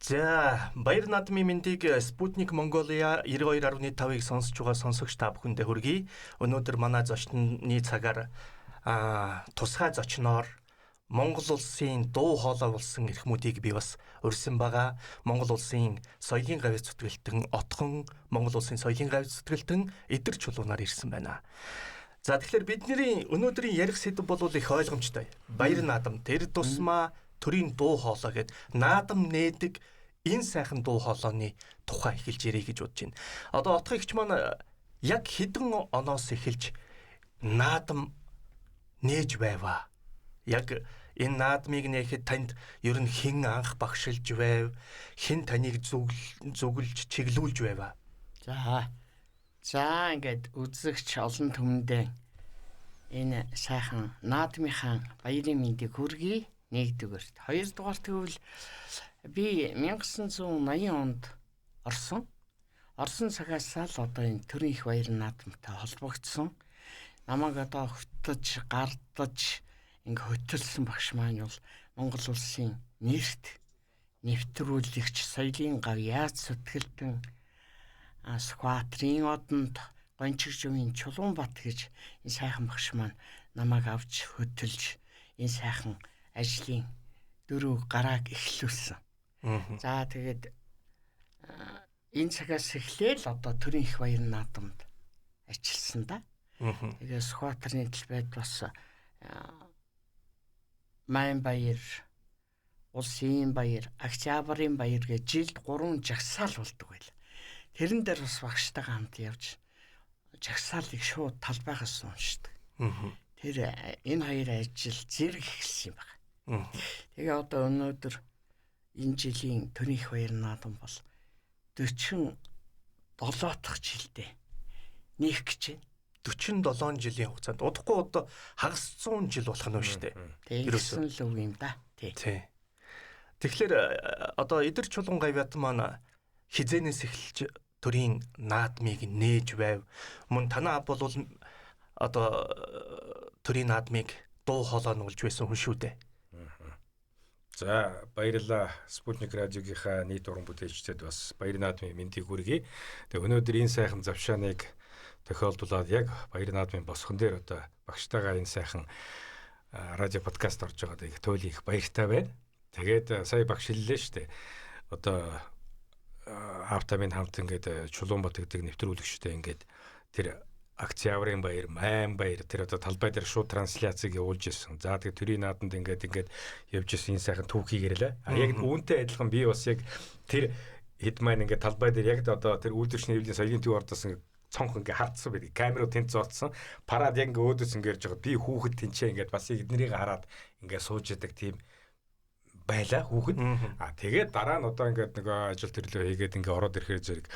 За, баяр наадмын мэндийг Спутник Монголиа 92.5-ыг сонсож байгаа сонсогч та бүхэндээ хүргэе. Өнөөдөр манай зочны цагаар тусгай зочноор Монгол улсын дуу хоолой болсон эрхмүүдийг би бас урьсан байгаа. Монгол улсын соёлын гавьяа зүтгэлтэн отхон, Монгол улсын соёлын гавьяа зүтгэлтэн Идэр Чулуунаар ирсэн байна. За тэгэхээр бидний өнөөдрийн ярих сэдэв бол их ойлгомжтой. Баяр наадам, тэр тусмаа төрийн дуу хоолой гэд наадам нээдэг энэ сайхан дуу хоолойны тухай эхэлж ярих гэж бодож байна. Одоо отхон ихч маань яг хэдэн оноос эхэлж наадам нээж байваа. Яг энэ наадмыг нээхэд танд ер нь хэн анх багшилж байв? Хэн таныг зүгэлж чиглүүлж байваа? За ингээд үзэгч олон түмэндээ энэ сайхан наадмынхаа баярын мэндийг хүргэе. Нэгдүгээрт. Хоёрдугаар тэгвэл би 1980 онд Орсон цагаас л одоо энэ төрийн их баяр наадамтай холбогдсон. Намайг одоо хөтөж, гардаж ингээ хөтөлсөн багш маань бол Монгол улсын нэрт нэвтрүүлэгч соёлын гавьяа зүтгэлтэн Скватрийн одонд Гончигжуугийн Чулуунбат гэж энэ сайхан багш маань намайг авч хөтөлж энэ сайхан ажлын дөрөв гарааг эхлүүлсэн. За тэгээд энэ цагаас эхлээл одоо төрийн их баяр наадамд ажилласан да. Тэгээд Скватрийн талбайд бас Майн баяр, Улсын баяр, Октябрийн баяр гэж жилд 3 жагсаал болдог байл. Тэрэн дээр бас багштайгаа хамт явж жагсаалыг шууд талбайгаас уншдаг. Тэр энэ хоёр ажил зэрэг эхэлсэн юм байна. Тэгээ одоо өнөөдөр энэ жилийн төрийн их баяр наадам бол 47 дахь жилдээ нээх гэж байна. 47 жилийн хугацаанд удахгүй одоо хагас 100 жил болох нь шүү дээ. Ерөөсөн л үг юм да. Тий. Тэгэхээр одоо Идэр Чулуун гавьяат маань хизээнээс эхэлж төрийн наадмыг нээж байв. Мөн танаа бол одоо төрийн наадмыг дуу хоолой нуулж байсан хүн шүү дээ. За баярлалаа Спутник радиогийнхаа нийт уран бүтээлчдэд бас баяр наадмын мэндийг хүргэе. Тэгээ өнөөдөр энэ сайхан завшааныг тохиолдуулаад яг баяр наадмын босгон дээр одоо багштайгаа энэ сайхан радио подкаст орж байгаад их туйлын их баяртай байна. Тэгээд сая багш хэллээ шүү дээ. Одоо автомын хамт ингээд Чулуунбат гэдэг нэвтрүүлэгчтэй ингээд тэр Октябрийн баяр, Майн баяр тэр одоо талбай дээр шууд трансляцыг явуулж ирсэн. За тэгээд төрийн наадамд ингээд явж ирсэн энэ сайхан түүхийг ярьлаа. Яг үүнтэй адилхан би бас яг тэр хэд маань ингээд талбай дээр яг одоо тэр үйлдвэрчний хэвлэлийн соёлын төв ордосон цонх ингээ хартсан байдаг. Камеруу тэнд зооцсон. Парад яг ингээ өөдөөс ингээ ярьж байгаа. Би хүүхэд тэнцээ ингээд бас эднэрийг хараад ингээ сууж яадаг тийм байла хүүхэд. Тэгээд дараа нь одоо ингээд нөгөө ажил төрлөө хийгээд ингээ ороод ирэхээр зэрэг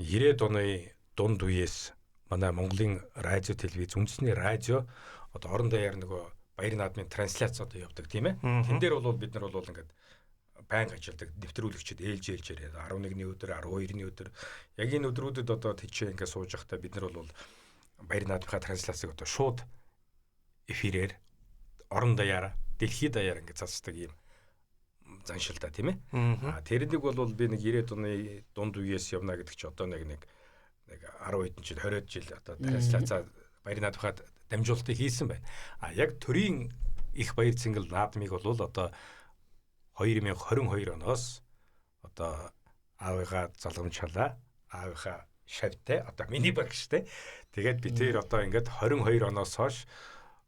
90-ад оны дунд үеэс манай Монголын радио телевиз үндэсний радио одоо орон даяар нөгөө баяр наадмын трансляц одоо явдаг тийм ээ. Тэн дээр бол бид нар бол ингээд байнга ажилладаг нэвтрүүлэгчид ээлж ирээд 11-ний өдөр 12-ны өдөр яг энэ өдрүүдэд одоо тийчээ ингээд сууж явахдаа бид нар бол баяр наадмынхаа трансляцыг одоо шууд эфирээр орон даяар дэлхийд даяар ингээд цацдаг юм заншилтаа тийм ээ. Тэрнийг бол би нэг 90-ад оны дунд үеэс явна гэдэг чи одоо нэг 10 хэдэн жил 20 жил одоо трансляцаа баяр наадмынхаа дамжуулалтыг хийсэн байна. Яг төрийн их баяр цэнгэл наадмыг бол одоо 2022 оноос одоо аавыгаа залгамжлаа. Аавынхаа шавьтай одоо миний багштай. Тэгээд би тэр одоо ингээд 22 оноос хойш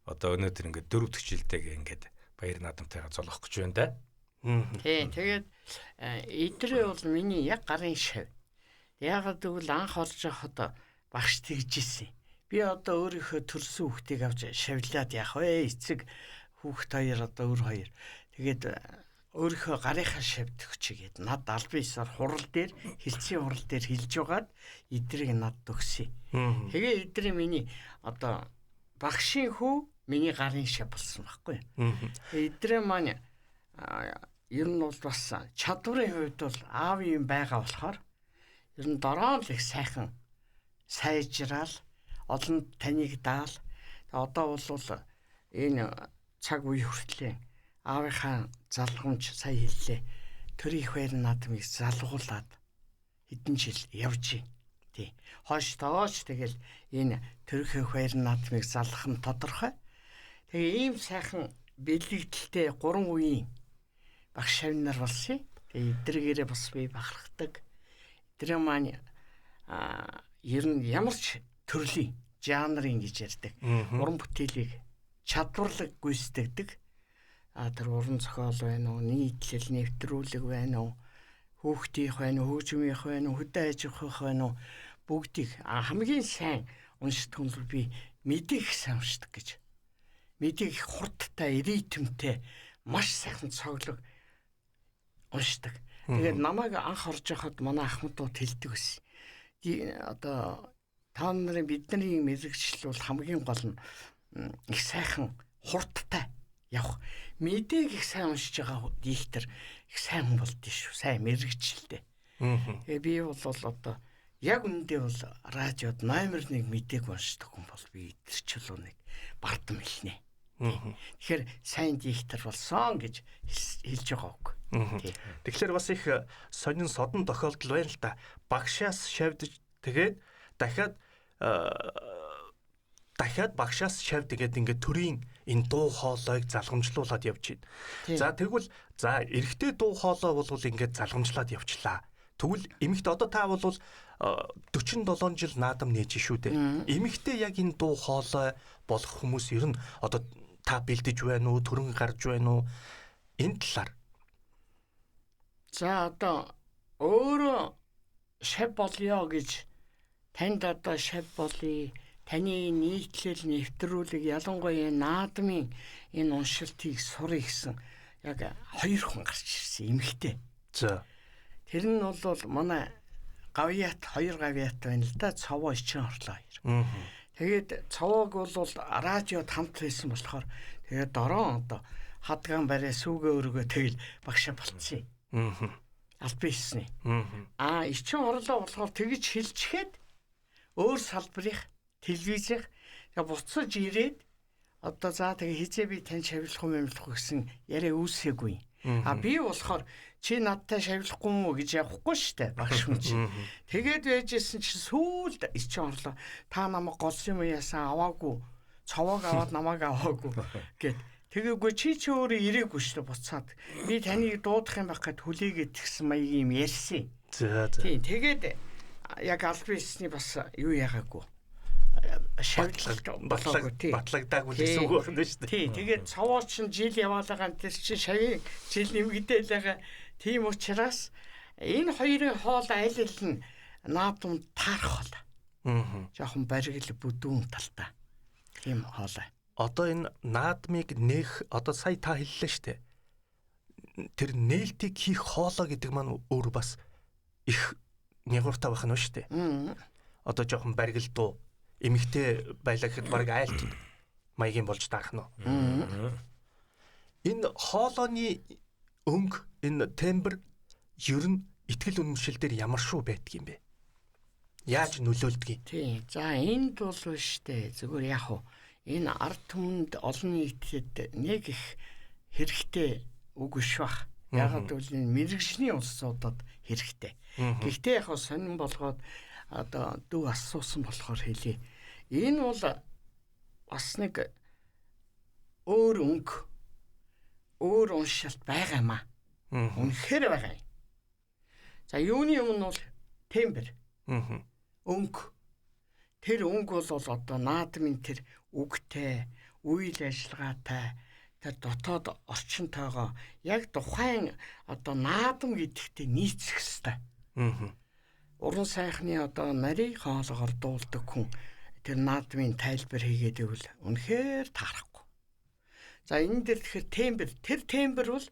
одоо өнөөдөр ингээд 4 дахь жилдээ ингээд баяр наадамтайгаа золгох гэж байна да. Тий, тэгээд Идрээ бол миний яг гарын шав. Яагаад гэвэл анх орж явахад багш тэгжсэн. Би одоо өөрийнхөө төрсөн хүүхдийг авч шавлаад яах вэ? Эцэг хүүхд хоёр одоо өөр хоёр. Тэгээд өөрийнхөө гарынхаа шавд өгчигээд над 19-аар хурал дээр хилцийн хурал дээр хилж байгаад Идрийг над өгсөн. Тэгээ Идрээ миний одоо багшийн хүү миний гарын шав болсон байхгүй. Идрээ маань ер нь бол бас чадварын хувьд бол аав юм байгаа болохоор ер нь дороо л их сайхан сайжраал олон таныг даал. Одоо бол энэ цаг үе хүртлээр аавынхаа залгамж сая хэллээ. төрийн их байрны наадмыг залгуулад хэдэн жил явж байна. Тий. Хойш тоож тэгэл энэ төрийн их байрны наадмыг залгах нь тодорхой. Тэгээ ийм сайхан бэлэгдэлтэй 3 үеийн багш шавнар болсон. Тэгээ эдгээрээ бас би бахархдаг. Эдгээр маань ер нь ямар ч төрлийн жанрын гэж ярьдаг. Уран бүтээлийг чадварлаг гүйцэтгэдэг. Тэр уран зохиол байна уу, нийтлэл, нэвтрүүлэг байна уу, хүүхдийнх байна уу, хөгжмийнх байна уу, хөдөө аж ахуйх байна уу, бүгдийг хамгийн сайн уншдаг нь би мэдээг сайн уншдаг гэж. Мэдээг хурдтай, ритмтэй, маш сайхан цоглог уншдаг. Тэгээд намайг анх орж байхад манай ахмадууд хэлдэг байсан. Одоо та нарын бидний мэрэгжил бол хамгийн гол нь их сайхан хурдтай явах. Мэдээг их сайн уншиж байгаа диктор их сайн болдсон шүү. Сайн мэрэгчлээ. Тэгээ би бол одоо яг үндэ бол радиод номер 1 мэдээг уншдаг хүн бол би идэрч л нэг бардам хэлнэ. Тэгэхээр сайн диктор болсон гэж хэлж байгаа үг. Тэгэхээр бас их сонин содон тохиолдол байна л да. Багшаас шавьдж тэгээд дахиад багшаас шавь тэгээд ингээд төрийн энэ дуу хоолойг залгамжлуулаад явж байна. За тэгвэл эрэгтэй дуу хоолой бол ингээд залгамжлаад явчлаа. Тэгвэл эмэгтэй одоо та бол 47 жил наадам нээж шүү дээ. Эмэгтэй яг энэ дуу хоолой болох хүмүүс ер нь одоо та бэлдэж байна уу, төрөн гарч байна уу? Энэ талаар. За одоо өөрөө шав болё гэж танд одоо шав болъё. Таны нийтлэл нэвтрүүлэг ялангуяа наадмын энэ уншилтыг сурах гэсэн яг 2 хүн гарч ирсэн эмэгтэй. За. Тэр нь бол манай гавьяат 2 гавьяат байна л да. Цовоо ичин хорлоо 2. Тэгээд цовоог бол радиод хамт байсан болохоор тэгээд дороо одоо хадгаан барай сүүгээ өргөө тэгэл багшаа болцсон. Албисны. Ичин хорлоо болохоор тэгж хэлчихэд өөр салбарын телевизээр буцаж ирээд одоо за тэгээ хизээ би тань шавьлах юм гэсэн яриа үүсээгүй. Би болохоор чи надтай шавьлахгүй мүү гэж явахгүй штэ багш хүн чи. Тэгээд байжсэн чи сүүлд ичин орлоо. Та намайг голс юм яасан аваагүй. Цовоог аваад намайг аваагүй гэд. Тэгээгүй чи өөрөө ирээгүй штэ буцаад. Би таныг дуудах юм байх гэд хүлээгээд тэгсэн маягийн юм ярьсан. За. Тийм тэгээд яг албисны бас юу яагаагүй. Батлагдаагүй гэсэн үг байна шүү дээ. Тий, тэгээд цовооч нь жил яваалаа тэр чинь шавийн жил нэмэгдээл байгаа. Тийм учраас энэ хоёрын хоол аль нь наадам таарах хоол. Жохон баригл бүдүүн талтай. Тийм хоол. Одоо энэ наадмыг нээх одоо сая та хэллээ шүү дээ. Тэр нээлтийг хийх хоолоо гэдэг маань өөр бас их нягууртай байх нь шүү дээ. Одоо жохон баригл дуу эмэгтэй байлаа гэхэд баг айлт маягийн болж таарах нь. Энэ хоолойны өнгө, энэ тембр ер нь итгэл үнэмшил дээр ямар шүү байдаг юм бэ? Яаж нөлөөлдөг юм? Тийм. За энд бол штэ зүгээр яг уу энэ ард түмэнд олон нийтэд нэг их хэрэгтэй үг биш бах. Ягаад гэвэл энэ мэрэгжлийн улсуудад хэрэгтэй. Гэхдээ яг сонин болгоод одоо дүү асуусан болохоор хэлье. Энэ бол бас нэг өөр өнгө, өөр уншилт байгаамаа. Үнэхээр байгаа юм. За юуны өмнө бол тембр. Өнгө. Тэр өнгө бол одоо наадмын тэр үгтэй, үйл ажиллагаатай, тэр дотоод орчинтойгоо яг тухайн одоо наадам гэдэгтээ нийцэх хэвээр. Уран сайхны одоо нарийн хоолоогоор дуулдаг хүн тэр наадмын тайлбар хийгээд ивэл үнэхээр таарахгүй. За энэ дээр тэгэхээр тембр, тэр тембр бол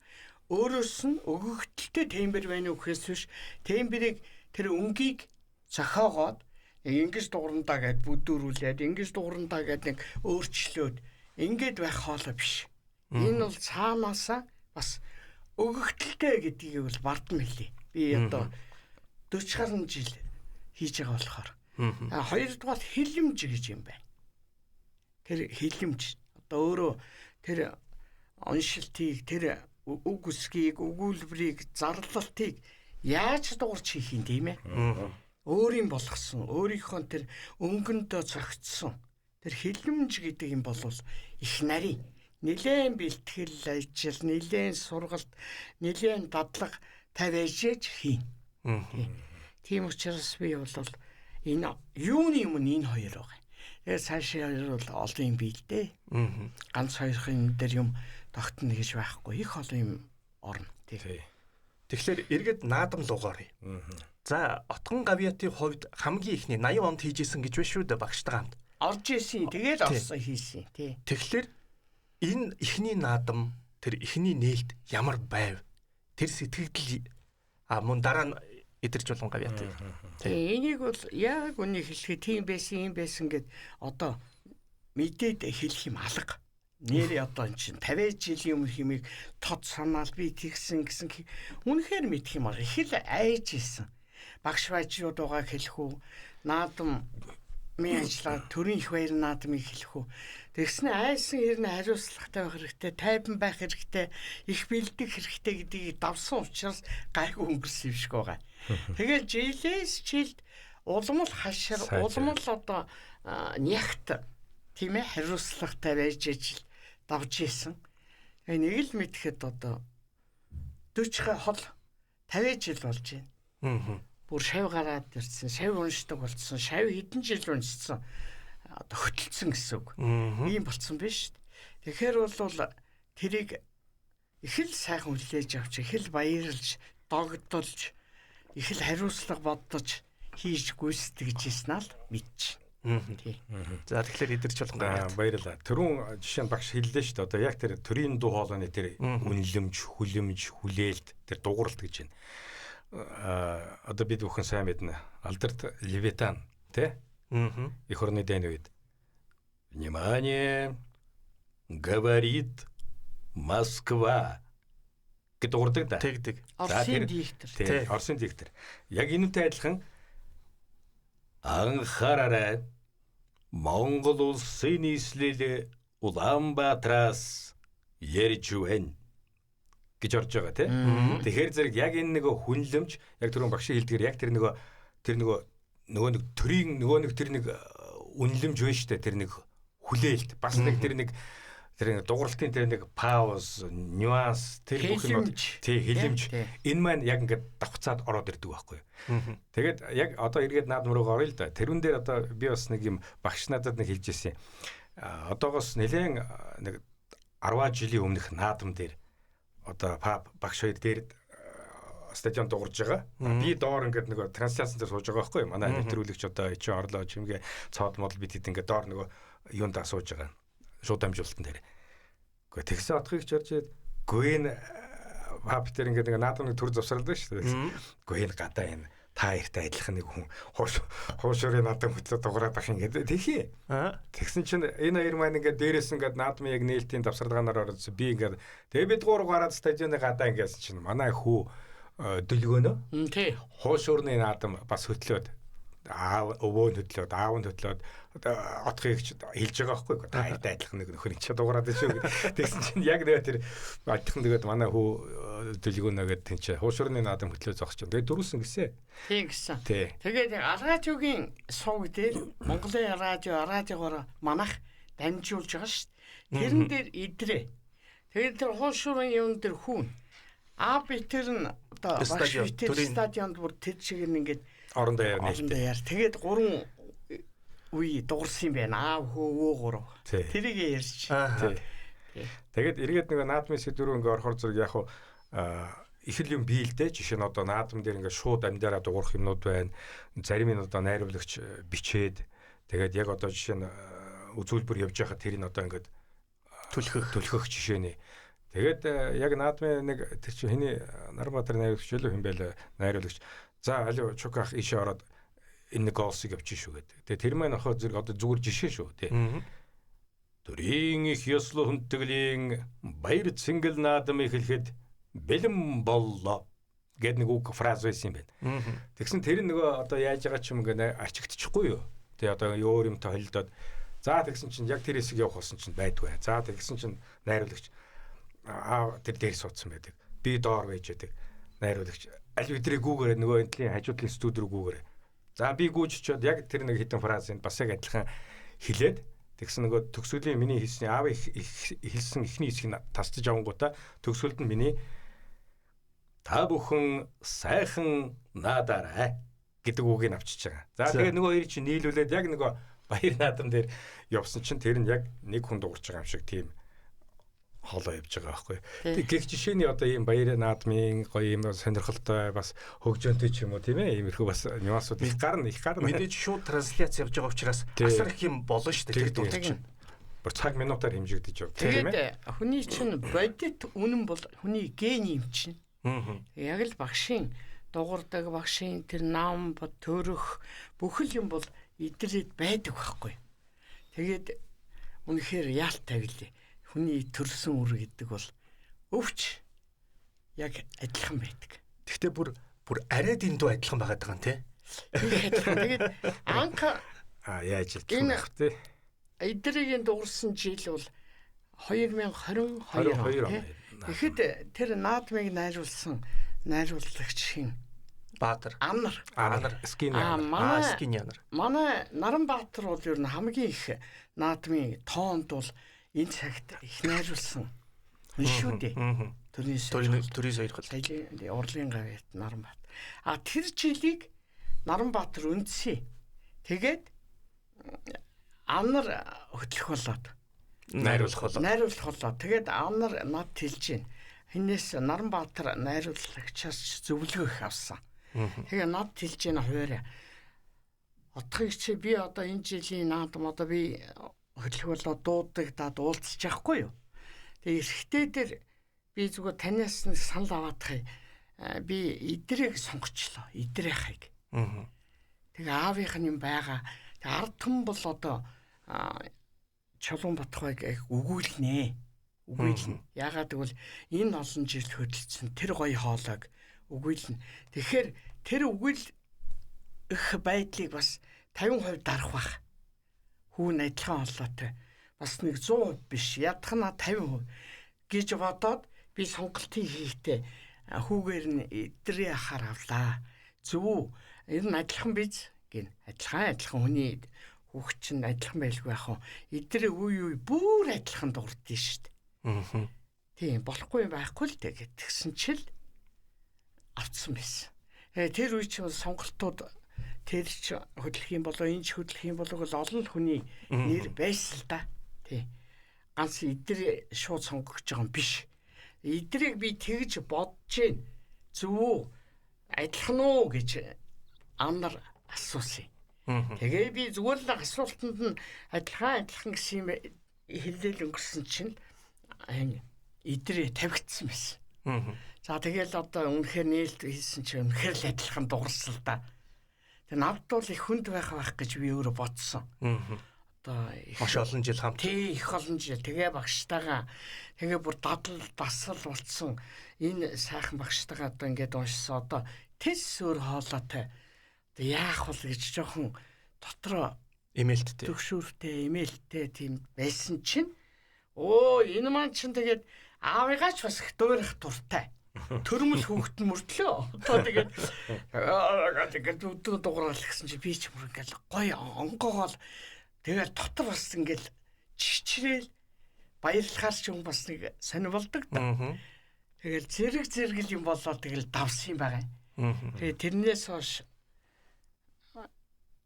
өөрөөс нь өгөгдөлтэй тембр байна уу гэхээс биш тембрийг тэр өнгийг зохиогоод ингэж дуурандаа гэд бүдүүрүүлээд ингэж дуурандаа гэд нэг өөрчлөөд ингэж байх хоолой биш. Энэ бол цаанаасаа бас өгөгдөлтэй гэдгийг бол бардам хэлье. Би одоо 40 гаруй жил хийж байгаа болохоор. Хоёрдугаар хилэмж гэж юм байна. Тэр хилэмж одоо өөрөө тэр оншилтыг тэр үг үсгийг, өгүүлбэрийг, зарлалтыг яаж дуурч хийх юм тийм ээ? Өөрийн болгосон, өөрийнхөө тэр өнгөндөө зогтсон тэр хилэмж гэдэг юм бол их нарийн нэлээд бэлтгэл ажил, нэлээд сургалт, нэлээд дадлага тавьж хийн. Тийм учраас би бол энэ юуны юм энэ хоёр байгаа. Тэгээд цаашаа хоёр бол олон юм бий л дээ. Ганц хоёрын дээр юм тогтно гэж байхгүй. Их олон юм орно. Тэгэхээр эргээд наадам лугаарыг. За Отгон Гавьяатын хувьд хамгийн ихний 80 онд хийжсэн гэж байна шүү дээ багштай хамт. Орж исэн, тэгээд орсон хийсэн тий. Тэгэхээр энэ ихний наадам, тэр ихний нээлт ямар байв? Тэр сэтгэгдэл мөн дараа нь эдэрч болон Гавьяатын. Энийг бол яг үнийг хэлэхэд тийм байсан, юм байсан гэд одоо мэдээд хэлэх юм алга. Нэр одоо эн чинь 50 жилийн өмнө хэмээг тод санаал би тэгсэн гэсэн үнэхээр мэдэх юм аа. Их л айж исэн. Багш баажууд байгаа хэлэх үү? Наадам минь ажиллаа төрийн их баяр наадмыг хэлэх үү? Тэгснэ айсан хэрнээ хариуцлагатай байх хэрэгтэй, тайван байх хэрэгтэй, их бэлдэх хэрэгтэй гэдгийг давсан учраас гайгүй өнгөрсөн юм шиг байгаа. Тэгээд жилээс жилд улам л хашир, улам л одоо нягт тийм ээ хариуцлагатай байж ажил давж исэн. Нэг л мэдхэд одоо 40 хол 50 жил болж байна. Бүр шав гараад ирсэн, шав уншдаг болцсон, шав хэдэн жил уншсан. Одоо хөтөлцсөн гэсэн үг. Ийм болцсон биш. Тэгэхээр бол тэрийг их л сайхан хүлээж авч, их л баярлж, догдолж, их л хариуцлага бодож хийж гүйцэтгэж ийсэн л мэдчих. За тэгэхээр эдэрч болон Гавьяат. Баярлалаа. Түрүүн жишээ нь багш хэллээ шүү дээ. Одоо яг тэр төрийн дуу хоолойны тэр үнэлэмж, хүлэмж, хүлээлт тэр дууралт гэж байна. Одоо бид бүхэн сайн мэднэ. Алдарт Левитан тий? Их орны дайны үед. Внимание! Говорит Москва. Гэт дуурдаг да. Тэгдэг. Орсын диктор. Тий, Орсын диктор. Яг энэтэй адилхан анхаараарай. Монгол улсын нийслэл Улаанбаатараас ярьж байна гэж орж байгаа тий. Тэгэхээр зэрэг яг энэ нэг хүнлэмж яг түрүүн багш хэлдгээр яг тэр нэг төрийн тэр нэг үнлэмж байна штэ тэр нэг хүлээлт бас нэг тэр нэг дууралтын тэр нэг пауз нюанс тэр бүх юм тий хэлэмж энэ маань яг ингээд давхцаад ороод ирдэг байхгүй. Тэгээд яг одоо эргээд наадам руу орё л да. Тэрүүн дээр одоо би бас нэг юм багш надад нэг хэлж ирсэн. Одоогоос нэлээд нэг 10 жилийн өмнөх наадам дээр одоо багш хоёр дээр стадион дуурж байгаа. Би доор ингээд нэг трансляцсан дээр сууж байгаа байхгүй юу? Манай нэвтрүүлэгч одоо чи орлоо чимгээ цоод модал бид хэд ингээд доор нөгөө юундаа сууж байгаа. Шууд амжуулалтан дээр. Гэхдээ тэгсэн отхыг ч орж ирээд гүн пап дээр ингээд нэг наадамны төр завсралдаг шүү дээ. Гүн гадаа энэ та хоёртай адилхан нэг хүн хуушурын наадам хөтлөө дуурайд ах ингээд тэхий. Тэгсэн чинь энэ хоёр маань ингээд дээрээс ингээд наадмын яг нээлтийн давсарлагаанаар орсон. Би ингээд тэгээ бид гурав гараад стадионы гадаа ингээс чинь манай хүү дөлгөөнө. Тий. Хуушурны наадам бас хөтлөөд өвөө хөтлөөд аав нь хөтлөөд отхыг хэлж байгаа байхгүй та хайртай адилхан нэг нөхөр чи дуурайд шүү. Тэгсэн чинь яг нэг тэр адилхан тэгээд манай хүү дөлгөөнө гэдэг тийм чи хуушурны наадам хөтлөө зогсож байна. Тэгээд дөрүсэн гисэн. Тийм гэсэн. Тэгээд радиогийн сувг дээр Монголын радиогоор манах дамжуулж байгаа шүү дээ. Тэрэн дээр идрээ. Тэгээд тэр хуушурын юм дээр хүүн битэр нь одоо стадионд бүр тэр чигээр ингээд орондоо яар. Тэгээд 3 үе дуурсан юм байна. Аав хөвөө 3. Тэрийг ярьж. Тэгээд эргээд нэг наадмын сэдврүү ингээд орохоор зэрэг яг их л юм бий л дээ. Жишээ нь одоо наадам дээр ингээд шууд амьдараа дуурах юмнууд байна. Зарим нь одоо найруулагч бичээд тэгээд яг одоо жишээ нь үзүүлбэр явж байхад тэрийг одоо ингээд төлөхөх жишээний. Тэгээд яг наадмын нэг тэр чинь хэний Нарбаатар найруулагч л юм байла найруулагч. За алуу чуках ишээ ороод энэ голсыг авчих шүү гэдэг. Тэгээ тэр маань ахаа зэрэг одоо зүгээр жишээ шүү тий. Төрийн их ёслол хүндтгэлийн баяр цэнгэл наадам эхлэхэд бэлэн боллоо гэд нэг үг фраз байсан юм байна. Тэгсэн тэр нөгөө одоо яаж байгаа ч юм ингээ арчигдчихгүй юу. Тэгээ одоо өөр юмтай холилдоод за тэгсэн чинь яг тэр хэсэг явах болсон чинь байдгүй. За тэгсэн чинь найруулагч тэр дээр суудсан байдаг. Би доор байж байдаг. Найруулагч аль бидрээ гүүгээрээ нөгөө энтлийн хажуудлын студи руу гүүгээрээ. За би гүйж очиод яг тэр нэг хитэн фразыг бас яг адилхан хэлээд тэгсэн нөгөө төгсгөлийн миний хэлсний аав хэлсэн эхний хэсгийг тасдаж авангуудаа төгсгөлд нь миний та бүхэн сайхан наадаарай гэдэг үгийг авчиж байгаа. За тэгээ нөгөө хоёр чинь нийлүүлээд яг нөгөө баяр наадам дээр явсан чинь тэр нь яг нэг хүн дуурч байгаа юм шиг тийм хоолоо явж байгаа байхгүй. Тэг гэх жишээний одоо ийм баяр наадмын гоё юм сонирхолтой бас хөгжөөнтэй ч юм уу тийм ээ иймэрхүү бас нюансууд их гарна. Мэдээж шууд трансляц явж байгаа учраас асар их юм болно шүү дээ тэр дуурч чинь. Бүр цаг минутаар хэмжигдэж явдаг тийм ээ. Тэгээд хүний чинь бодит үнэн бол хүний гений юм чинь. Яг л багшийн дуурдаг багшийн тэр нам бод төрөх бүхэл юм бол идрээд байдаг байхгүй. Тэгээд үнэхээр яалтай билээ. Хүний төрсөн үр гэдэг бол өвч яг адилхан байдаг. Гэхдээ бүр арай дэндүү адилхан байгаад байгаа юм тий. Тэгээд анх яаж адилхан байх тий. Эдрэгийн дуурсан жил бол 2022 он. Тэгэхэд тэр наадмыг найруулагчийн Баатар. Анар Скин Янар. Манай Наранбаатар бол ер нь хамгийн их наадмын тоонд бол энэ цагт их найруулсан хүн шүү дээ. Төрийн сойрхол. Урлын гавьт Наранбаатар. Тэр жилиг Наранбаатар үндсээ. Тэгээд Анар хөтлөх болоод найруулах болоод тэгээд Анар над хэлж гин. Хинээс Наранбаатар найруулагчаас зөвлөгөө их авсан. Тэгээ над хэлж гин хуваарь. Отхыг чи би одоо энэ жилийн наадам одоо би хөтлөх болоод дуудагдаад уулзчих яахгүй юу. Тэгээ эрэхтэй дээр би зүгээр танаас нэг санал аваадахыг би идрийг сонгочлоо. Идрийнхийг. Тэгээ аавынх нь юм байгаа. Тэгээ ард түмэн бол одоо Чулуун Батхайг өгүүлнэ. Яагаад гэвэл энэ олон жил хөдөлсөн тэр гоё хоолойг өгүүлнэ. Тэгэхээр тэр өгүүлэх байдлыг бас 50% дарах бах. Хүүн адилхан хоолойтой. Бас нэг 100% биш. Ядах нь 50% гэж бодоод би сонголтын хийхдээ хүүгээр нь эдрээ ахаар авлаа. Зөв үү? Энэ нь адилхан биз гин. Адилхан хүний хүүхд чинь адилхан байлгүй яах вэ? Эдрээ үе бүр адилхан дурдсан шүү дээ. Тийм болохгүй байхгүй л дээ гэтгсэн чил авцсан байсан. Тэр үе чинь сонголтууд тэр ч хөдлөх юм болоо энэ ч хөдлөх юм болоо бол олон хүний нэр байсан л да. Тий. Ганц эдрээ шууд сонгогч байгаа юм биш. Эдрийг би тэгж бодож гин. Зөв үү? Адилхан уу гэж Анар асуусан. Тэгээ би зүгээр л асуултанд нь адилхан гэсэн юм хэлэл өнгөрсөн чинь эдрээ тавигдсан байсан. За тэгэл одоо үнэхээр нээлт хийсэн чинь үнэхээр л адилхан дуурсан л да. Тэгээ навд бол их хүнд байх гэж би өөрөө бодсон. Одоо маш олон жил хамт. Тий, их олон жил. Тэгээ багштайгаа тэгээ бүр дасал болцсон энэ сайхан багштайгаа одоо ингээд уншсан. Одоо тэс өөр хоолойтой. Одоо яах вэ гэж жоохон дотроо эмээлттэй. Төгшүүртэй, эмээлттэй тийм байсан чинь энэ маань чинь тэгээд аавыгаач бас их дуурах дуртай. Төрмөл хүүхэд нь мөрдлөө. Одоо тэгээд өдөө дуурал гэсэн чи би ч мөр ингээл гоё онгоогоол тэгээд дотор бас ингээл чичрээл баярлахаар ч юм бас нэг сонир болдог да. Тэгэл зэрэг юм болоо тэгэл давсан юм байгаа. Тэгээд тэрнээс хойш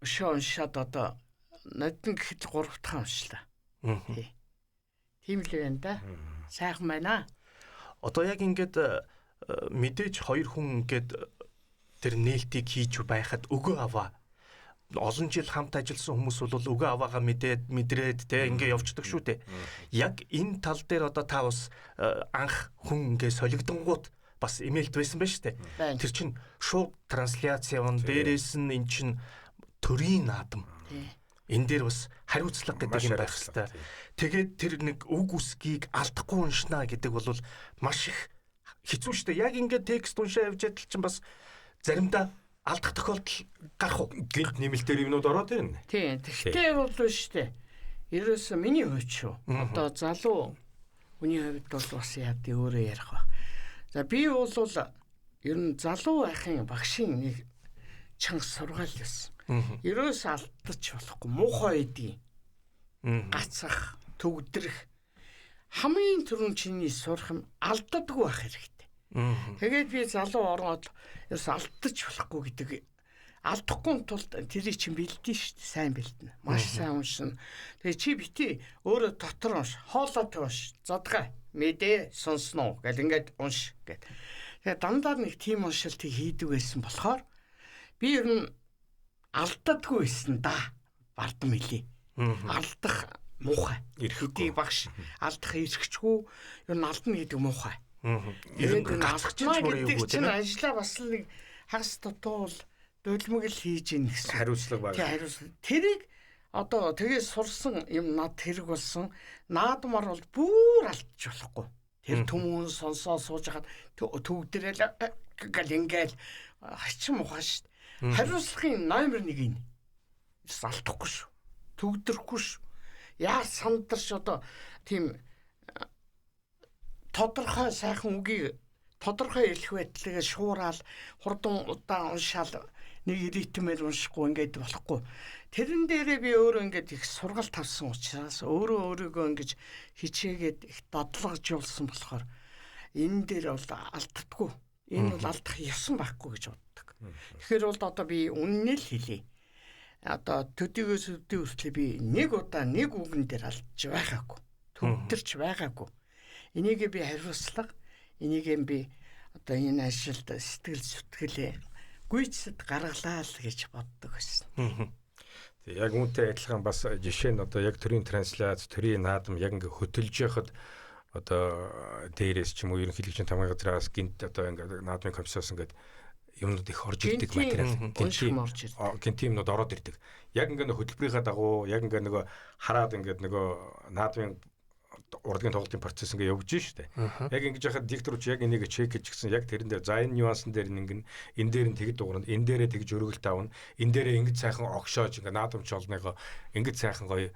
уншаад одоо нодон гэхэд 3 дахь уншлаа. Тийм л байна да. Сайхан байна. Одоо яг ингээд мэдээж хоёр хүн ингээд тэр нээлтийг хийж байхад өгөө аваа. Олон жил хамт ажилласан хүмүүс бол өгөө аваагаа мэдрээд те ингээ явцдаг шүү дээ. Яг энэ тал дээр одоо та бас анх хүн ингээ солигдонгууд бас имэйлт байсан байна шүү дээ. Тэр чинь шууд трансляц явна. Дээрээс нь эн чинь төрийн наадам. Энэ дээр бас хариуцлага гэдэг юм байх хэрэгтэй. Тэгээд тэр нэг үг үсгийг алдахгүй уншнаа гэдэг бол маш их хэцүү шүү дээ. Яг ингээд текст уншаа явж чадал чинь бас заримдаа алдах тохиолдол гарах уу? Гинт нэмэлтээр юмнууд ороод байна. Тийм. Тэгтээ бол шүү дээ. Ерөөсөө миний хувьд шүү. Одоо залуу Үний хувьд бол бас яадаг өөрөө ярих ба. За би бол ер нь залуу байхын багшийн нэг чанга сургаал байсан. Ерөөс алдаж болохгүй муухай эдий. Гацах, төгдрөх хамгийн түрүүн чиний сурах юм алддаггүй байх хэрэгтэй. Тэгээд би залуу ороод ерөөс алдаж болохгүй гэдэг алдахгүй тулд тэрийг чинь бэлдэн шүү дээ. Сайн бэлдэнэ. Маш сайн уншина. Тэгээ чи бити өөрөө дотор унш, хоолой унш, задгай, мэдээ сонсноо гэл ингээд унш гэд. Тэгээ дандаа нэг тийм уншилтыг хийдэг байсан болохоор би ер нь алддаггүй байсан да. Бардам хэлий. Алдах муухай. Эдийг багш алдах эрхчгүй ер нь алдна гэдэг муухай. Ер нь гацчих ч мөр юу гэдэг чинь ажлаа бас л нэг хагас дутуул дөлмөг л хийж ийн гэсэн хариуцлага байна. Тий, хариуцлага. Тэрийг одоо тэгээ сурсан юм над тэрэг болсон. Наадмаар бол бүр алдчих болохгүй. Тэр түмэн сонсоо сууж хаад төгдрэл гал ингээл хачин мухаа шүү дээ. Хариуцлагын номер 1 нь алдахгүй шүү. Төгдөрөхгүй шүү. Яа сандарч одоо тийм тодорхой сайхан үгийг тодорхой хэлэх байдлыг шуураад хурдан удаан уншаал нэг ритмээр уншихгүй ингээд болохгүй. Тэрэн дээрээ би өөрөө ингээд их сургалт авсан учраас өөрийгөө ингэж хичээгээд их дадлагжуулсан болохоор энэ дээр бол алддаггүй. Энэ бол алдах ёсон байхгүй гэж боддог. Тэгэхээр бол одоо би үнэн л хэлье. Одоо төдийгөөс өдөө хүртэл би нэг удаа нэг үгэн дээр алдж байгаагүй. Төгдөрч байгаагүй. Энийг би хариуцлага, энийг би одоо энэ ажилд сэтгэл зүтгэлээ гүйцэд гаргалаа л гэж боддог байсан. Тэг яг үүнтэй адилхан бас жишээ нь одоо яг төрийн трансляц, төрийн наадам яг ингээ хөтөлж яхад одоо дээрээс ч юм уу ерөнхийлөгчийн тамгын газраас гинт одоо ингээ наадмын комиссоос ингээ юмнууд их орж ирдэг материал. Гинт юмнууд ороод ирдэг. Яг ингээ хөтөлбөрийнхаа дагуу яг ингээ нөгөө хараад ингээ нөгөө наадмын урлагийн тоглолтын процесс ингээ явж штэ. Яг ингэж яхад диктор ч яг энийг чек хийчихсэн яг тэрэн дээр за энэ нюансан дээр нэг энэ дээр нь тэгж дуурна энэ дээрээ тэгж өргөл тавна энэ дээрээ ингэж сайхан огшоож ингээ наадамч олныгоо ингэж сайхан гоё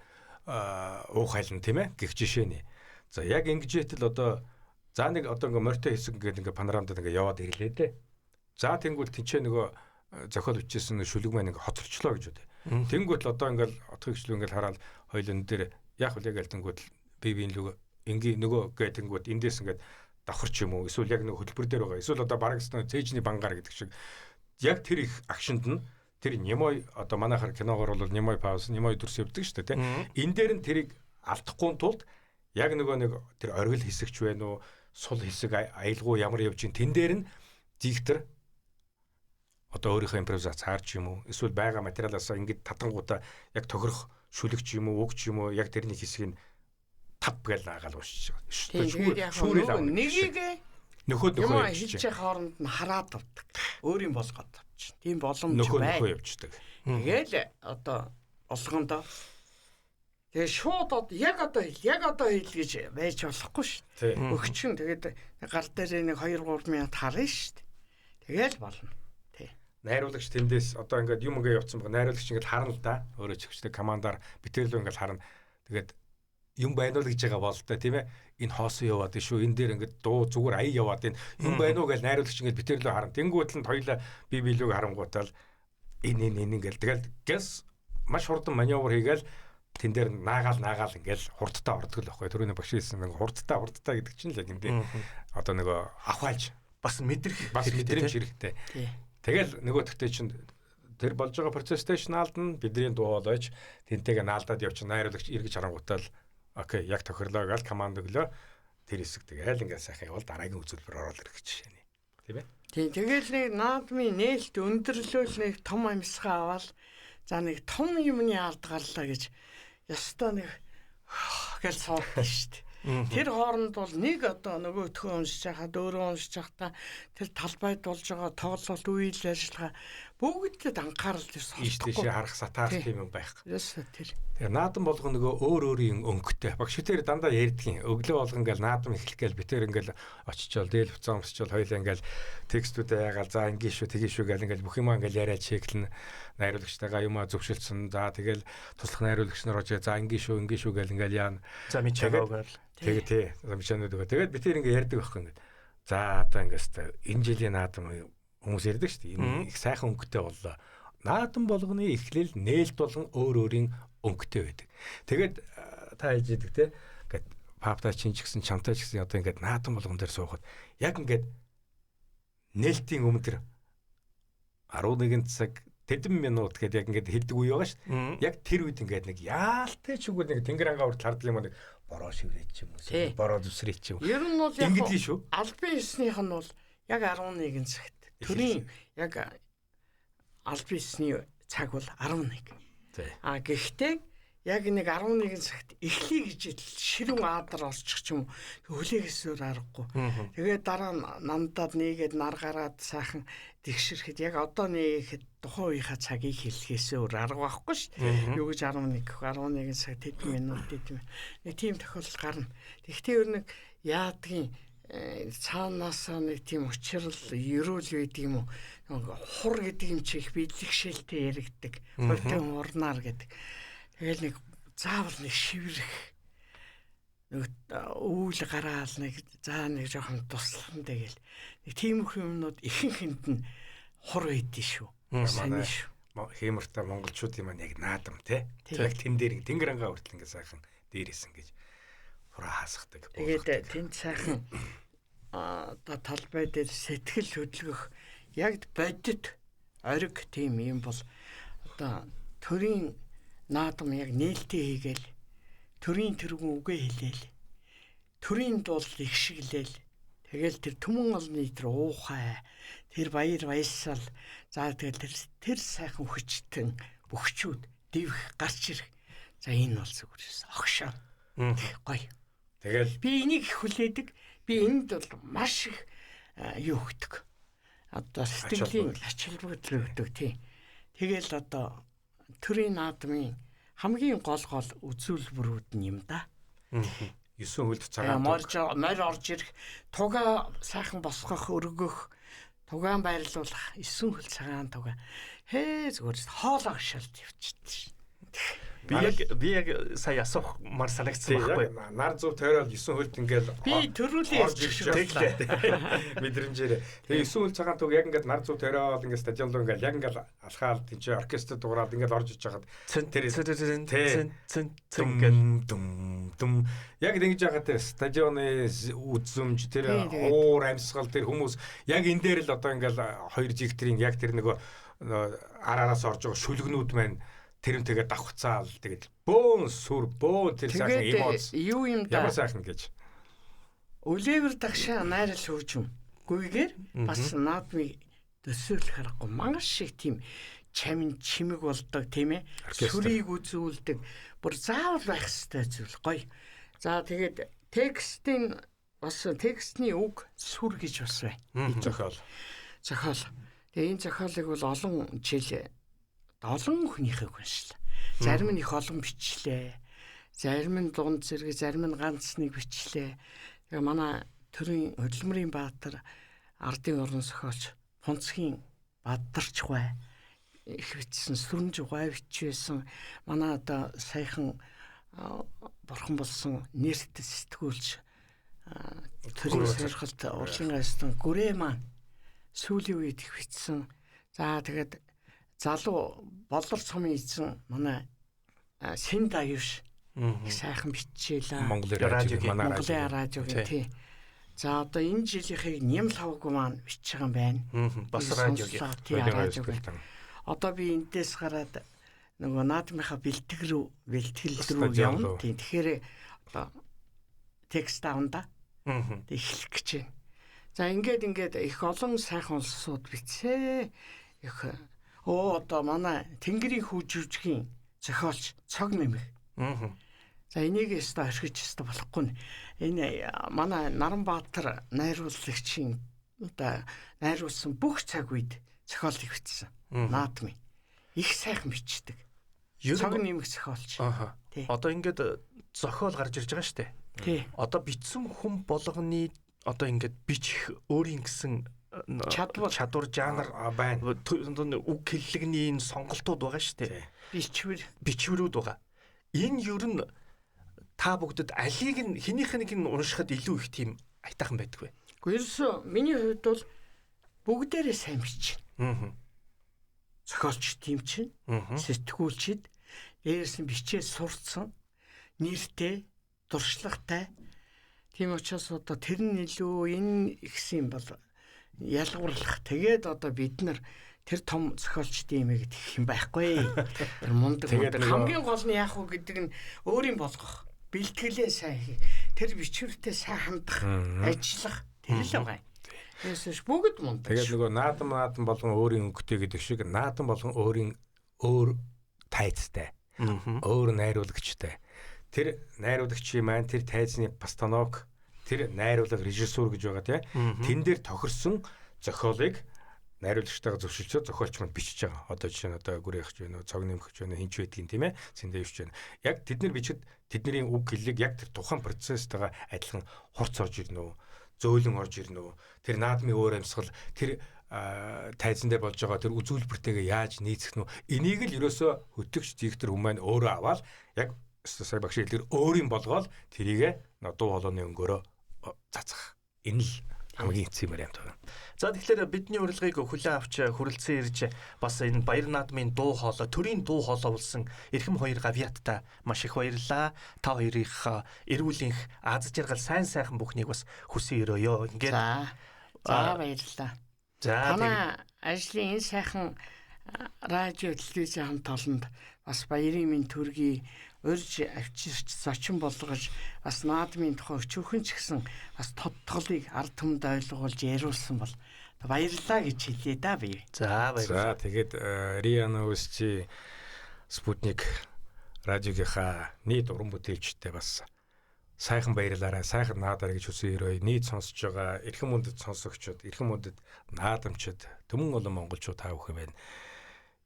уух хайлна тийм ээ гэх жишээ нэ. За яг ингэж итэл одоо за нэг одоо ингээ морьтой хэсэг ингээ панорамдад ингээ яваад ирлээ дээ. За тэнгуэл тэнцээ нөгөө зохиол бичсэн шүлэг маань ингээ хоцорчлоо гэж үү. Тэнгуэл одоо ингээ отхыг шлүү ингээ хараад хоёул энэ дээр яг л яг аль бибийн лүг ингийн нөгөө гэтэнгүүд эндээс ингээд давхарч юм уу эсвэл яг нэг хөтөлбөр дээр байгаа эсвэл одоо бараг цээжний бангаар гэдэг шиг яг тэр их акшнд нь тэр немой одоо манайхаар киногоор бол немой пауз немой дүрс явдаг шүү дээ тийм энэ дээр нь тэрийг алдахгүй тулд яг нөгөө нэг тэр оргил хэсэгч байна уу сул хэсэг аялгуу ямар явж ин тэн дээр нь диктор одоо өөрийнхөө импровизац харж юм уу эсвэл байгаа материалаас ингээд татангуудаа яг тохирох шүлэгч юм уу үг ч юм уу яг тэрний хэсгийг тав гэж аагаал уншиж байгаа. Шүүрэл нэгийг нөхөд хийж хооронд нь хараад авдаг. Өөрийн болгоод авчих. Тийм боломж бай. Нөхөө явчихдаг. Тэгэл одоо олгондоо тэгээ шууд яг одоо хэл гэж байж болохгүй шүү. Өгчин тэгээд гар дээр нэг 2-3 минут харна шүү. Тэгэл болно. Найруулагч тэндээс одоо ингээд юм ингээ явцсан баг. Найруулагч ингээд харна л да. Өөрөө ч ихтэй командаар битэрл ингээд харна. Тэгээд юм байна уу гэж байгаа бол та тийм ээ энэ хоосон яваад шүү энэ дээр ингээд дуу зүгээр ая яваад энэ юм байна уу гэж найруулагч ингээд битэрлөө харна тэнгуүтэл нь хоёлаа би биелүүг харангуутал энэ ингээл тэгэл гэс маш хурдан маневр хийгээл тэн дээр наагаал ингээл хурдтай ордог л байхгүй түрүүний багш хэлсэн нэг хурдтай гэдэг чинь л яг энэ одоо нөгөө авахалж бас мэдрэмж хэрэгтэй тэгэл нөгөө төгтөө чинь тэр болж байгаа процесстэй ч наалдна бидний дуу болооч тэнтэйгээ наалдаад явчих найруулагч эргэж харангуутал окей, яг тохирлоо гал команд өглөө тэр хэсэгтэй айл ингээ сайхан явал дараагийн үзүүлбэр ороод ирэх жишээ нэ. Тийм ээ. Тийм тэгэл нэг наадмын нээлт өндөрлөөл нэг том амьсгаа аваад за нэг том юмны алдгааллаа гэж ёстой нэг гэл суудсан шүү дээ. Тэр хооронд бол нэг одоо нөгөөтгөө уншиж хахад өөрөө уншиж хахта тэр талбайд болж байгаа тоглолт үйл ажиллагаа бүгдэд анхаарал ийш тийшээ харах сатаар тийм юм байх. Ясаа тэр. Тэгээ наадам болгоно нөгөө өөр өөрийн өнгөтэй. Багш тэр дандаа ярьдгийн. Өглөө болгон ингээл наадам эхлэх гээл битэр ингээл очичвол дээл буцаан өмсчвол хоёлаа ингээл текстүүдээ ягаал за ингийн шүү тгий шүү гэл ингээл бүх юм ингээл яриад чеклэн найруулагчтайгаа юмаа зөвшөлдсөн. За тэгэл туслах найруулагч нар очоо за ингийн шүү гэл ингээл яана. За мичаагаа гэл. Тэгээ тий. Замчаанууд байгаа. Тэгээд битэр ингээ ярьдаг байхгүй ингээд. За одоо ингээс энэ жилийн наадам хүмүүс ярьдаг шүү дээ. Энэ их сайхан өнгөтэй боллоо. Наадам болгоны эхлэл нээлт болгон өөр өөрийн өнгөтэй байдаг. Тэгээд та хэлж идэг те. Ингээд папта чинь ч гэсэн чамтай ч гэсэн одоо ингээд наадам болгон дээр суухад яг ингээд нээлтийн өмнө тэр 11 цаг тэдэн минут гэдэг яг ингээд хэлдэг үе байгаа шүү дээ. Яг тэр үед ингээд нэг яалтай ч үгүй нэг тэнгэр ангаа хүртэл хардл юм нэг бороо шиврээч юм уу? Бороо зүсрээч юм. Ер нь бол яг ингэдэж шүү. Албан ёсных нь бол яг 11 цагт. Төрийн яг албан ёсны цаг бол 11. Гэхдээ яг нэг 11 цагт эхлэе гэж ширүүн аадар орчих ч юм хүлээгсээр аргагүй. Тэгээд дараа нь намдаад нэгээд нар гараад сайхан тэгшэрхэд яг одоо нэгэхэд тухайн үеийнхаа цагийг хэлхээсээ өөр арга байхгүй шүү. Юу гэж 11 цаг тэдэн минут нэг тийм тохиолдол гарна. Тэгэхдээ ер нь яадгийн цаанаасаа нэг тийм учрал ерөөл байдаг юм уу? Хур гэдэг юм чи их бэлгшээлтэй яригддаг. Хурдан урнаар гэдэг. Тэгэл нэг заавал нэг шиврэх нэг үүл гараал нэг заа нэг жоохон туслахын тэгэл нэг тийм их юмнууд ихэнхэнд нь хур байдсан шүү. Сайн шүү. Хэмэртэй монголчуудын маань яг наадам те. Яг тэн дээр тэнгэр ангаа хүртэл ингээ сайхан дээрээс ингэж хураа хасахдаг. Тэгээд тэнд сайхан одоо талбай дээр сэтгэл хөдлөх яг бодит ориг тийм юм бол одоо төрийн наадам яг нээлттэй хийгээл төрийн тэргүүн үгээ хэлээл төрийн дуул ихшиглээл тэгэл тэр түмэн олны тэр уухай тэр баяр баясгал за тэгэл тэр сайхан хүчтэн бөхчүүд дивх гарч ирэх за энэ бол зүгээрс огшоо гоё тэгэл би энийг хүлээдэг би энд бол маш их юу өгдөг одоо сэтгэлийн ачаалбаг өгдөг тий тэгэл одоо төрийн наадмын хамгийн гол үзүүлбэрүүд нь юм да. 9 хөлт цагаан морь орж ирэх, туга сайхан босгох, өргөх, тугаан байрлуулах, 9 хөлт цагаан туга. Зүгээр хоолоо гшаалт явчихдаг. Би яг сая асуумар санагдсан байхгүй. Нар зүв тойрол 9 хөлт ингээл би төрүүлээ ярьчихлаа. Мэдрэмжээр. Тэгээ 9 хөлт цагаан туг яг ингээд нар зүв тойрол ингээд стадион руу ингээд яг ингээд алхаал тийч оркестр дуурал ингээд орж иж хагаад тэр яг ингэж яхад тэр стадионы үзмж тэр уур амьсгал тэр хүмүүс яг энэ дээр л одоо ингээд хоёр жигтрийн яг тэр нөгөө араараас орж байгаа шүлгнүүд маань тэрнтэйгээ давхцаал тэгээд бөөн сүр бөөн тэр сайхан эмоц юу юм да ямар сайхан гэж өлөөвөр дагшаа найрал хөвжим гүйгээр бас наадмыг төсөөлөх харахгүй маш их тийм чимэг болдог тийм ээ сүрийг үзүүлдэг бүр заавал байх ёстой зүйл гоё за тэгээд текстийн бас текстний үг сүр гэж бас байна зохиол тэгээд энэ зохиолыг бол олон жил олон хүнийхээ уншлаа. Зарим нь их олон бичлээ. Зарим нь дунд зэрэг, зарим нь ганц нэг бичлээ. Тэгээ манай төрийн хөдөлмөрийн баатар ардын орон зохиолч Фунцхийн Баддарчгай их бичсэн Сүрэнжгай бичсэн. Манай одоо саяхан бурхан болсон нэрт сэтгүүлч төрийн сорилт урлагийн гайстан Гүрээ маань сүүлийн үед их бичсэн. За тэгээд залуу болор цомын эзэн манай Синд аюуш их сайхан биччихлээ. Монголын радиогийн тий. За одоо энэ жилийнхийг Нямл хаваагүй маань бичиж байгаа юм байна. Бас радиогийн. Одоо би эндээс гараад нөгөө наадмынхаа бэлтгэл рүү явна. Тий. Тэгэхээр одоо текст авна да. Эхлэх гэж байна. За ингээд их олон сайхан улсууд бичээ. Их одоо манай Тэнгэрийн хүүжвжгийн зохиолч Цог нэмэх. За энийг өстө орхиж өстө болохгүй. Энэ манай Наранбаатар найруулагчийн одоо найруулсан бүх цаг үед зохиолыг бичсэн. Наадмын их сайхан бичдэг. Цаг нэмэх зохиолч. Тий. Одоо ингээд зохиол гарч ирж байгаа шүү дээ. Тий. Одоо бичсэн хүн болгоны одоо ингээд бичих өөрийн гэсэн чадвар жанр байна. Үг хэллэгний энэ сонголтууд байгаа шүү дээ. Бичвэрүүд байгаа. Энэ ер нь та бүгдэд алийг нь хэнийх нэг нь уншихад илүү их тийм айтайхан байдаг вэ? Гэхдээ ерөөсөө миний хувьд бол бүгдээрээ сайн бичнэ. Зохиолч тийм чинь, сэтгүүлчид дээрээс нь бичээ сурцсан, нэртэй, дуршлагтай. Тийм учраас одоо тэр нь илүү энэ ихсэн бол ялгуурлах. Тэгээд одоо бид нар тэр том зохиолчдын юм гэх юм байхгүй. Тэр мундаг хамгийн гол нь яах вэ гэдэг нь өөрийн болгох, бэлтгэлээ сайн хийх, тэр бичвэртэй сайн хандах, ажиллах тэр л байгаа. Тэсэж бүгд мундаг. Тэгээд нөгөө наадам болгон өөрийн өнгөтэй гэдэг шиг наадам болгон өөрийн өөр тайцтай, өөр найруулагчтай. Тэр найруулагчийн маань тэр тайзны постановка, тэр найруулга режиссур гэж байгаа тийм. Тэн дээр тохирсон зохиолыг найруулагчтайгаа зөвшөлдсөд зохиолч маань бичиж байгаа. Одоо жишээ нь одоо гүрийхч байна уу, цог нэмэгч байна уу, хинч байдгийн тийм ээ, цэндээвч байна. Яг тэд нар бичихэд тэдний үг хэллэг яг тэр тухайн процесстайгаа адилхан хурц орж ирнэ үү, зөөлөн орж ирнэ үү, тэр наадмын өөр амьсгал, тэр тайзан дээр болж байгаа тэр үзүүлбэртэйгээ яаж нийцэх нь энийг л ерөөсөө хөтгөгч диктор хүмүүс маань өөрөө аваад яг сая багш хэлээр өөрийн болгоол тэрийг дуу хоолойны өнгөөрөө цацах. Энэ л хамгийн эцсийн вариант байна. За тэгэхээр бидний урилгыг хүлээн авч хүрэлцэн ирж бас энэ баяр наадмын дуу хоолой, төрийн дуу хоолой болсон эрхэм хоёр гавьяаттай маш их баярлалаа. Та хоёрын эрүүлэнх аз жаргал сайн сайхан бүхнийг бас хүсэн өрөөё. Ингээд за баярлалаа. За танаа ажлын энэ сайхан радио телевизийн хамт олонд бас баярын минь төргий урьж авчирч зочин болгож бас наадмын тухай өчүүхэн ч гэсэн бас тодтголыг ард түмэнд ойлгуулж яриулсан бол баярлалаа гэж хэлье да би. За баярлалаа. За тэгээд Риана Усчи Спутник радиогийнхаа нийт уран бүтээлчтэй бас сайхан баярлаарай, сайхан наадаарай гэж хүсэн өрөө. Нийт сонсож байгаа эрхэм мөндөд сонсогчдод, эрхэм мөндөд наадамчид, түмэн олон монголчууд та бүхэн байна.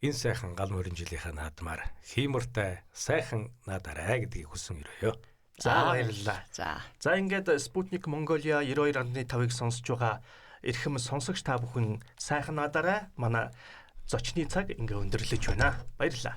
Энэ сайхан гал мөрийн жилийнхаа наадмаар хиймэртэй сайхан наадаарай гэдгийг хүсэн өрөөё. За баярлалаа. За ингээд Спутник Монголиа 92.5-ыг сонсож байгаа эрхэм сонсогч та бүхэн сайхан наадаарай. Манай зочны цаг ингээ өндөрлөж байна. Баярлалаа.